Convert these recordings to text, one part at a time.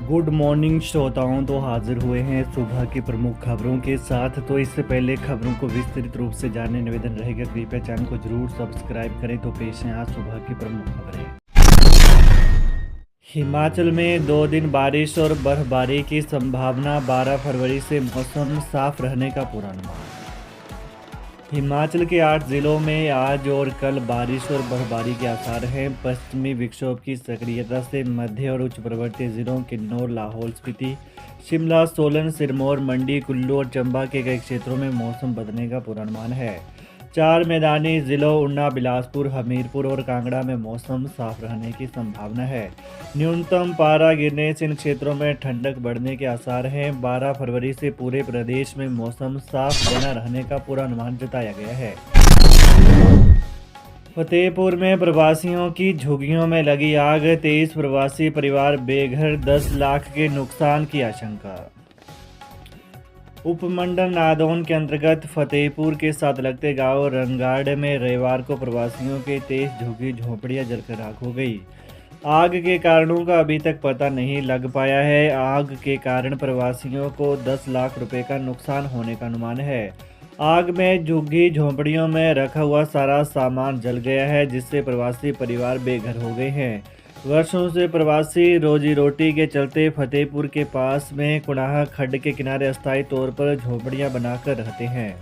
Good morning श्रोताओं, तो हाजिर हुए हैं सुबह की प्रमुख खबरों के साथ। तो इससे पहले खबरों को विस्तृत रूप से जानने निवेदन रहेगा, कृपया चैनल को जरूर सब्सक्राइब करें। तो पेश है आज सुबह की प्रमुख खबरें। हिमाचल में 2 दिन बारिश और बर्फबारी की संभावना, 12 फरवरी से मौसम साफ रहने का पूर्वानुमान। हिमाचल के 8 जिलों में आज और कल बारिश और बर्फबारी के आसार हैं। पश्चिमी विक्षोभ की सक्रियता से मध्य और उच्च पर्वतीय जिलों किन्नौर, लाहौल स्पीति, शिमला, सोलन, सिरमौर, मंडी, कुल्लू और चंबा के कई क्षेत्रों में मौसम बदलने का पूर्वानुमान है। 4 मैदानी जिलों ऊना, बिलासपुर, हमीरपुर और कांगड़ा में मौसम साफ रहने की संभावना है। न्यूनतम पारा गिरने से इन क्षेत्रों में ठंडक बढ़ने के आसार हैं। 12 फरवरी से पूरे प्रदेश में मौसम साफ बना रहने का पूर्वानुमान जताया गया है। फतेहपुर में प्रवासियों की झुग्गियों में लगी आग, 23 प्रवासी परिवार बेघर, 10 लाख के नुकसान की आशंका। उपमंडल नादौन के अंतर्गत फतेहपुर के साथ लगते गांव रंगाड़ में रविवार को प्रवासियों के 23 झुग्गी झोपड़ियां जलकर राख हो गई। आग के कारणों का अभी तक पता नहीं लग पाया है। आग के कारण प्रवासियों को 10 लाख रुपए का नुकसान होने का अनुमान है। आग में झुग्गी झोपड़ियों में रखा हुआ सारा सामान जल गया है, जिससे प्रवासी परिवार बेघर हो गए हैं। वर्षों से प्रवासी रोजी रोटी के चलते फतेहपुर के पास में कुनाह खड्ड के किनारे अस्थायी तौर पर झोपड़ियां बनाकर रहते हैं।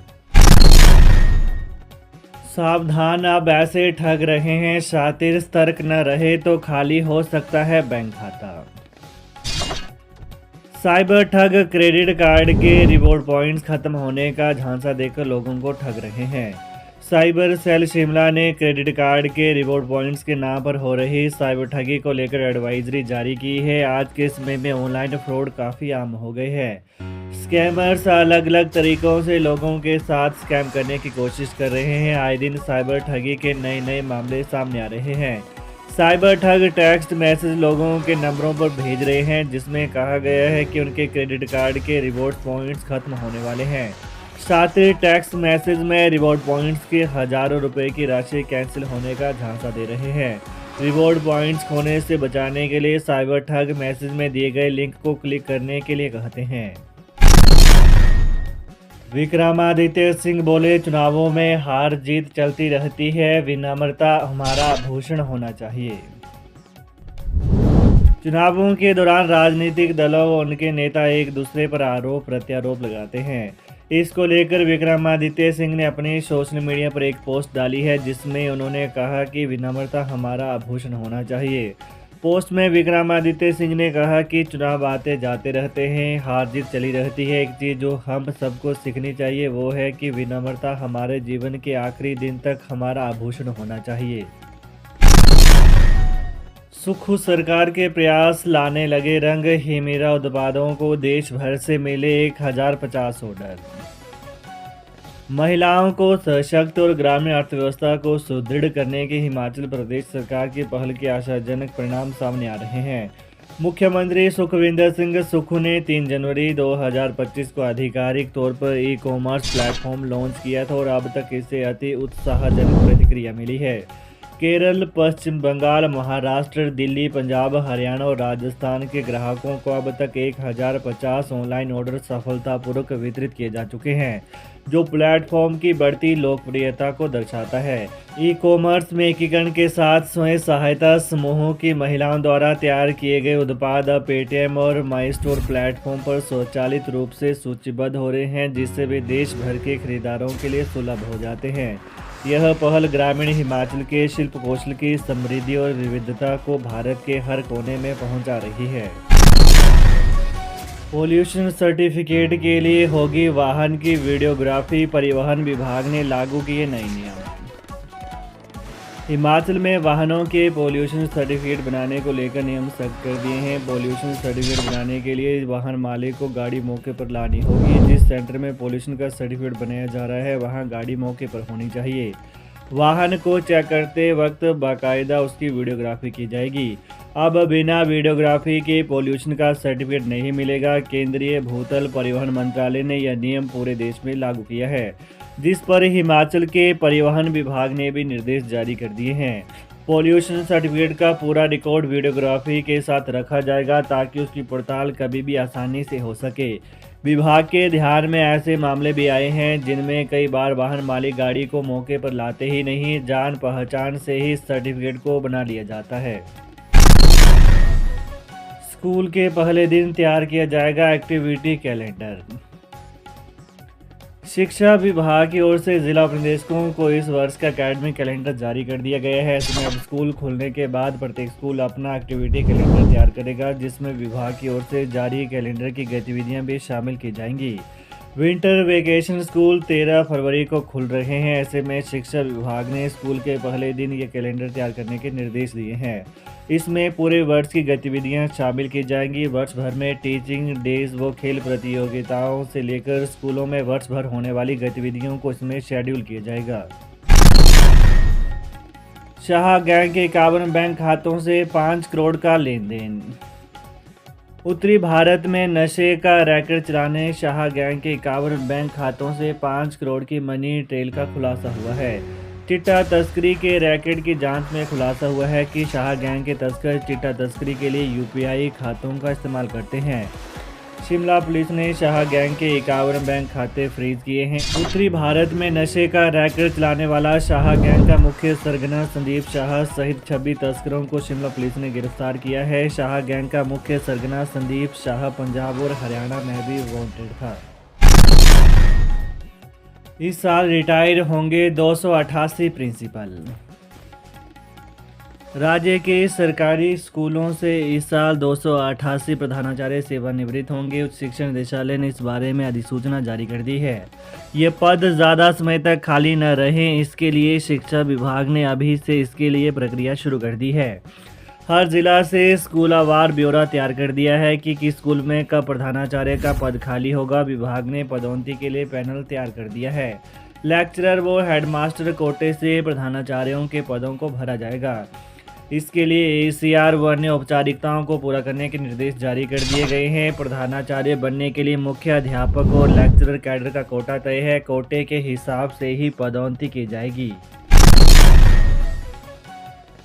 सावधान, अब ऐसे ठग रहे हैं, शातिर सतर्क न रहे तो खाली हो सकता है बैंक खाता। साइबर ठग क्रेडिट कार्ड के रिवॉर्ड पॉइंट्स खत्म होने का झांसा देकर लोगों को ठग रहे हैं। साइबर सेल शिमला ने क्रेडिट कार्ड के रिवॉर्ड पॉइंट्स के नाम पर हो रही साइबर ठगी को लेकर एडवाइजरी जारी की है। आज के समय में ऑनलाइन फ्रॉड काफ़ी आम हो गए हैं। स्कैमर्स अलग अलग तरीकों से लोगों के साथ स्कैम करने की कोशिश कर रहे हैं। आए दिन साइबर ठगी के नए नए मामले सामने आ रहे हैं। साइबर ठग टेक्स्ट मैसेज लोगों के नंबरों पर भेज रहे हैं, जिसमें कहा गया है कि उनके क्रेडिट कार्ड के रिवॉर्ड पॉइंट्स खत्म होने वाले हैं। साथ ही टेक्स्ट मैसेज में रिवॉर्ड पॉइंट्स के हजारों रुपए की राशि कैंसिल होने का झांसा दे रहे हैं। रिवॉर्ड पॉइंट्स खोने से बचाने के लिए साइबर ठग मैसेज में दिए गए लिंक को क्लिक करने के लिए कहते हैं। विक्रमादित्य सिंह बोले, चुनावों में हार जीत चलती रहती है, विनम्रता हमारा आभूषण होना चाहिए। चुनावों के दौरान राजनीतिक दलों और उनके नेता एक दूसरे पर आरोप प्रत्यारोप लगाते हैं। इसको लेकर विक्रमादित्य सिंह ने अपने सोशल मीडिया पर एक पोस्ट डाली है, जिसमें उन्होंने कहा कि विनम्रता हमारा आभूषण होना चाहिए। पोस्ट में विक्रमादित्य सिंह ने कहा कि चुनाव आते जाते रहते हैं, हार जीत चली रहती है। एक चीज़ जो हम सबको सीखनी चाहिए वो है कि विनम्रता हमारे जीवन के आखिरी दिन तक हमारा आभूषण होना चाहिए। सुक्खू सरकार के प्रयास लाने लगे रंग, हिमीरा उत्पादों को देश भर से मिले 1050 ऑर्डर। महिलाओं को सशक्त और ग्रामीण अर्थव्यवस्था को सुदृढ़ करने की हिमाचल प्रदेश सरकार की पहल के आशाजनक परिणाम सामने आ रहे हैं। मुख्यमंत्री सुखविंदर सिंह सुक्खू ने 3 जनवरी 2025 को आधिकारिक तौर पर ई-कॉमर्स प्लेटफॉर्म लॉन्च किया था और अब तक इसे अति उत्साहजनक प्रतिक्रिया मिली है। केरल, पश्चिम बंगाल, महाराष्ट्र, दिल्ली, पंजाब, हरियाणा और राजस्थान के ग्राहकों को अब तक 1050 ऑनलाइन ऑर्डर सफलतापूर्वक वितरित किए जा चुके हैं, जो प्लेटफॉर्म की बढ़ती लोकप्रियता को दर्शाता है। ई-कॉमर्स में एकीकरण के साथ स्वयं सहायता समूहों की महिलाओं द्वारा तैयार किए गए उत्पाद अब पेटीएम और माई स्टोर प्लेटफॉर्म पर स्वचालित रूप से सूचीबद्ध हो रहे हैं, जिससे वे देश भर के खरीदारों के लिए सुलभ हो जाते हैं। यह पहल ग्रामीण हिमाचल के शिल्प कौशल की समृद्धि और विविधता को भारत के हर कोने में पहुंचा रही है। पोल्यूशन सर्टिफिकेट के लिए होगी वाहन की वीडियोग्राफी, परिवहन विभाग ने लागू किए नए नियम। हिमाचल में वाहनों के पोल्यूशन सर्टिफिकेट बनाने को लेकर नियम सख्त कर दिए हैं। पोल्यूशन सर्टिफिकेट बनाने के लिए वाहन मालिक को गाड़ी मौके पर लानी होगी। जिस सेंटर में पोल्यूशन का सर्टिफिकेट बनाया जा रहा है वहां गाड़ी मौके पर होनी चाहिए। वाहन को चेक करते वक्त बाकायदा उसकी वीडियोग्राफी की जाएगी। अब बिना वीडियोग्राफी के पोल्यूशन का सर्टिफिकेट नहीं मिलेगा। केंद्रीय भूतल परिवहन मंत्रालय ने यह नियम पूरे देश में लागू किया है, जिस पर हिमाचल के परिवहन विभाग ने भी निर्देश जारी कर दिए हैं। पॉल्यूशन सर्टिफिकेट का पूरा रिकॉर्ड वीडियोग्राफी के साथ रखा जाएगा ताकि उसकी पड़ताल कभी भी आसानी से हो सके। विभाग के ध्यान में ऐसे मामले भी आए हैं जिनमें कई बार वाहन मालिक गाड़ी को मौके पर लाते ही नहीं, जान पहचान से ही सर्टिफिकेट को बना लिया जाता है। स्कूल के पहले दिन तैयार किया जाएगा एक्टिविटी कैलेंडर। शिक्षा विभाग की ओर से जिला प्रदेशों को इस वर्ष का एकेडमिक कैलेंडर जारी कर दिया गया है। इसमें अब स्कूल खुलने के बाद प्रत्येक स्कूल अपना एक्टिविटी कैलेंडर तैयार करेगा, जिसमें विभाग की ओर से जारी कैलेंडर की गतिविधियां भी शामिल की जाएंगी। विंटर वेकेशन स्कूल 13 फरवरी को खुल रहे हैं। ऐसे में शिक्षा विभाग ने स्कूल के पहले दिन ये कैलेंडर तैयार करने के निर्देश दिए हैं। इसमें पूरे वर्ष की गतिविधियां शामिल की जाएंगी। वर्ष भर में टीचिंग डेज व खेल प्रतियोगिताओं से लेकर स्कूलों में वर्ष भर होने वाली गतिविधियों को इसमें शेड्यूल किया जाएगा। शाह गैंग के 51 बैंक खातों से 5 करोड़ का लेन देन। उत्तरी भारत में नशे का रैकेट चलाने शाह गैंग के 51 बैंक खातों से 5 करोड़ की मनी ट्रेल का खुलासा हुआ है। चिट्टा तस्करी के रैकेट की जांच में खुलासा हुआ है कि शाह गैंग के तस्कर चिट्टा तस्करी के लिए यूपीआई खातों का इस्तेमाल करते हैं। शिमला पुलिस ने शाह गैंग के 51 बैंक खाते फ्रीज किए हैं। उत्तरी भारत में नशे का रैकेट चलाने वाला शाह गैंग का मुख्य सरगना संदीप शाह सहित 26 तस्करों को शिमला पुलिस ने गिरफ्तार किया है। शाह गैंग का मुख्य सरगना संदीप शाह पंजाब और हरियाणा में भी वांटेड था। इस साल रिटायर होंगे 288 प्रिंसिपल। राज्य के सरकारी स्कूलों से इस साल 288 प्रधानाचार्य सेवानिवृत्त होंगे। उच्च शिक्षा निदेशालय ने इस बारे में अधिसूचना जारी कर दी है। ये पद ज़्यादा समय तक खाली न रहें, इसके लिए शिक्षा विभाग ने अभी से इसके लिए प्रक्रिया शुरू कर दी है। हर जिला से स्कूलवार ब्यौरा तैयार कर दिया है कि किस स्कूल में कब प्रधानाचार्य का पद खाली होगा। विभाग ने पदोन्नति के लिए पैनल तैयार कर दिया है। लेक्चरर व हेडमास्टर कोटे से प्रधानाचार्यों के पदों को भरा जाएगा। इसके लिए ACR व अन्य औपचारिकताओं को पूरा करने के निर्देश जारी कर दिए गए हैं। प्रधानाचार्य बनने के लिए मुख्य अध्यापक और लेक्चरर कैडर का कोटा तय है। कोटे के हिसाब से ही पदोन्नति की जाएगी।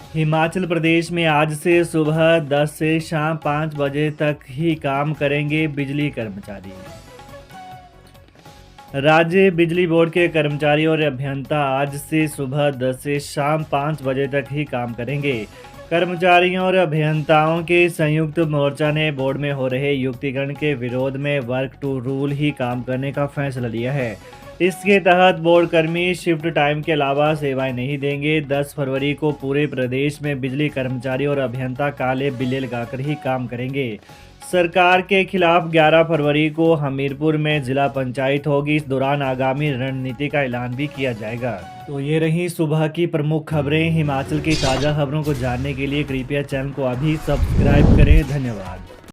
हिमाचल प्रदेश में आज से सुबह 10 से शाम 5 बजे तक ही काम करेंगे बिजली कर्मचारी। राज्य बिजली बोर्ड के कर्मचारी और अभियंता आज से सुबह 10 से शाम 5 बजे तक ही काम करेंगे। कर्मचारियों और अभियंताओं के संयुक्त मोर्चा ने बोर्ड में हो रहे युक्तिकरण के विरोध में वर्क टू रूल ही काम करने का फैसला लिया है। इसके तहत बोर्ड कर्मी शिफ्ट टाइम के अलावा सेवाएं नहीं देंगे। 10 फरवरी को पूरे प्रदेश में बिजली कर्मचारी और अभियंता काले बिल्ले लगाकर ही काम करेंगे। सरकार के खिलाफ 11 फरवरी को हमीरपुर में जिला पंचायत होगी। इस दौरान आगामी रणनीति का ऐलान भी किया जाएगा। तो ये रही सुबह की प्रमुख खबरें। हिमाचल की ताज़ा खबरों को जानने के लिए कृपया चैनल को अभी सब्सक्राइब करें। धन्यवाद।